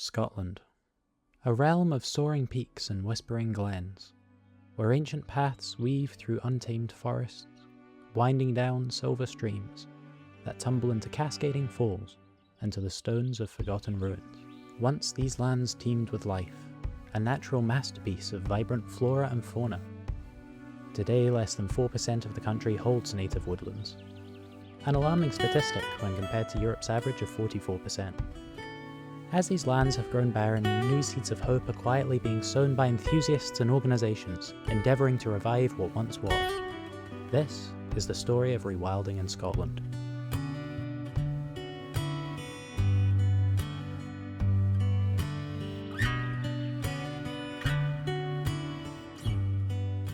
Scotland, a realm of soaring peaks and whispering glens, where ancient paths weave through untamed forests, winding down silver streams that tumble into cascading falls and to the stones of forgotten ruins. Once these lands teemed with life, a natural masterpiece of vibrant flora and fauna. Today, less than 4% of the country holds native woodlands, an alarming statistic when compared to Europe's average of 44%. As these lands have grown barren, new seeds of hope are quietly being sown by enthusiasts and organisations endeavouring to revive what once was. This is the story of rewilding in Scotland.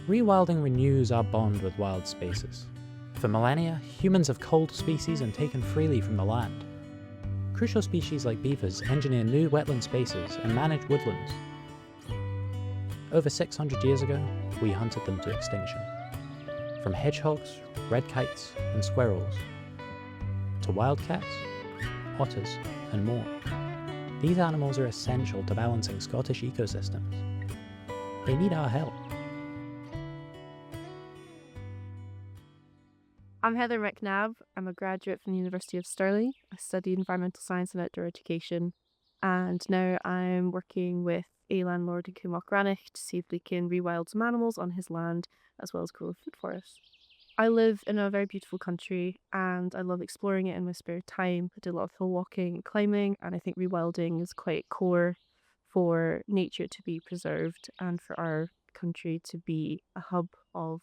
Rewilding renews our bond with wild spaces. For millennia, humans have culled species and taken freely from the land. Crucial species like beavers engineer new wetland spaces and manage woodlands. Over 600 years ago, we hunted them to extinction. From hedgehogs, red kites, and squirrels, to wildcats, otters, and more. These animals are essential to balancing Scottish ecosystems. They need our help. I'm Heather McNab. I'm a graduate from the University of Stirling. I study environmental science and outdoor education, and now I'm working with a landlord in Kilmacranach to see if we can rewild some animals on his land as well as grow food for us. I live in a very beautiful country and I love exploring it in my spare time. I do a lot of hill walking and climbing, and I think rewilding is quite core for nature to be preserved and for our country to be a hub of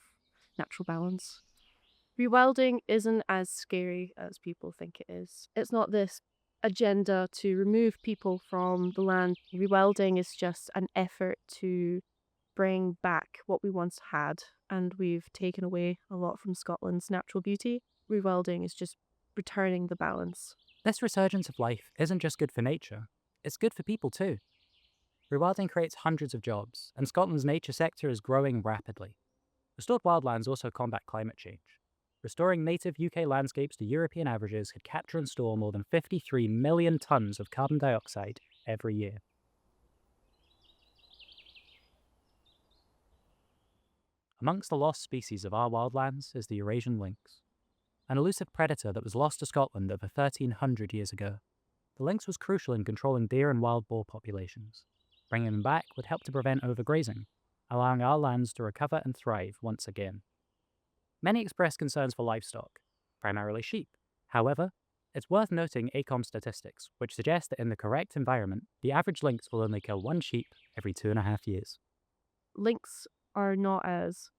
natural balance. Rewilding isn't as scary as people think it is. It's not this agenda to remove people from the land. Rewilding is just an effort to bring back what we once had, and we've taken away a lot from Scotland's natural beauty. Rewilding is just returning the balance. This resurgence of life isn't just good for nature, it's good for people too. Rewilding creates hundreds of jobs, and Scotland's nature sector is growing rapidly. Restored wildlands also combat climate change. Restoring native UK landscapes to European averages could capture and store more than 53 million tonnes of carbon dioxide every year. Amongst the lost species of our wildlands is the Eurasian lynx, an elusive predator that was lost to Scotland over 1,300 years ago. The lynx was crucial in controlling deer and wild boar populations. Bringing them back would help to prevent overgrazing, allowing our lands to recover and thrive once again. Many express concerns for livestock, primarily sheep. However, it's worth noting ACOM statistics, which suggest that in the correct environment, the average lynx will only kill one sheep every 2.5 years. Lynx are not as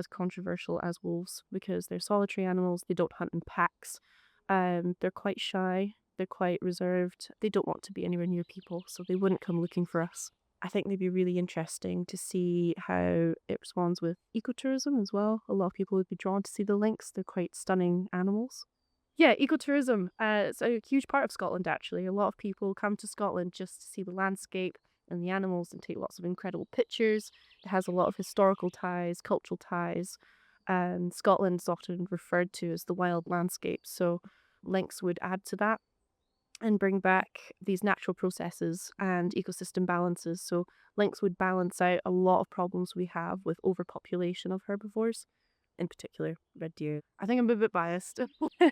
controversial as wolves because they're solitary animals. They don't hunt in packs. They're quite shy. They're quite reserved. They don't want to be anywhere near people, so they wouldn't come looking for us. I think they'd be really interesting to see how it responds with ecotourism as well. A lot of people would be drawn to see the lynx. They're quite stunning animals. Yeah, ecotourism. It's a huge part of Scotland, actually. A lot of people come to Scotland just to see the landscape and the animals and take lots of incredible pictures. It has a lot of historical ties, cultural ties, and Scotland's often referred to as the wild landscape. So lynx would add to that and bring back these natural processes and ecosystem balances. So lynx would balance out a lot of problems we have with overpopulation of herbivores, in particular red deer. I think I'm a bit biased.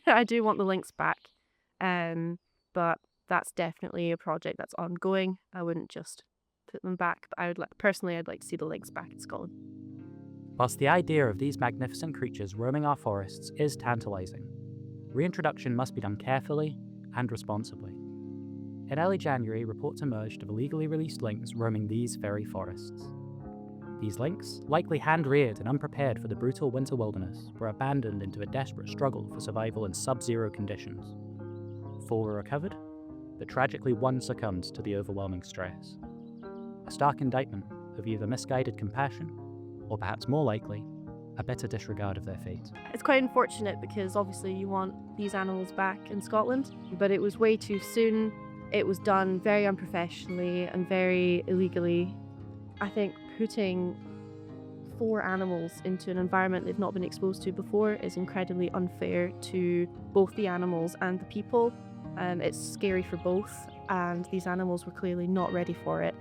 I do want the lynx back, but that's definitely a project that's ongoing. I wouldn't just put them back, but I'd like to see the lynx back in Scotland. Whilst the idea of these magnificent creatures roaming our forests is tantalising, reintroduction must be done carefully and responsibly. In early January, reports emerged of illegally released lynx roaming these very forests. These lynx, likely hand-reared and unprepared for the brutal winter wilderness, were abandoned into a desperate struggle for survival in sub-zero conditions. 4 were recovered, but tragically one succumbed to the overwhelming stress. A stark indictment of either misguided compassion, or perhaps more likely, a bitter disregard of their fate. It's quite unfortunate because obviously you want these animals back in Scotland, but it was way too soon. It was done very unprofessionally and very illegally. I think putting 4 animals into an environment they've not been exposed to before is incredibly unfair to both the animals and the people. It's scary for both. and these animals were clearly not ready for it.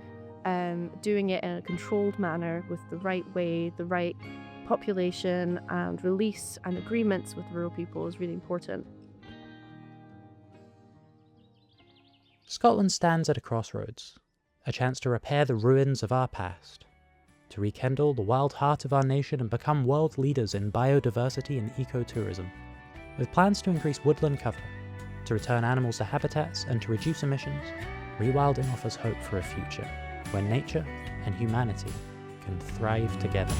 Doing it in a controlled manner with the right way, the right population and release and agreements with rural people is really important. Scotland stands at a crossroads, a chance to repair the ruins of our past, to rekindle the wild heart of our nation and become world leaders in biodiversity and ecotourism. With plans to increase woodland cover, to return animals to habitats and to reduce emissions, Rewilding offers hope for a future where nature and humanity can thrive together.